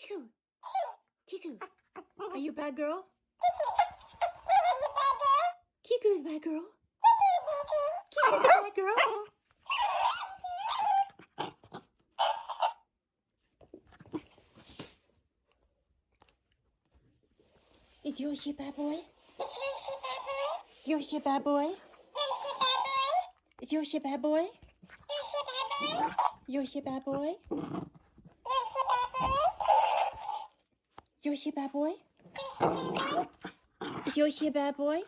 Kiku. Kiku. Are you a bad girl? Kiku's a bad girl. Kiku's a bad girl. Is Yoshi a bad boy? Yoshi a bad boy? Is Yoshi a bad boy? Yoshi a bad boy? Yoshi a bad boy? Is Yoshi a bad boy?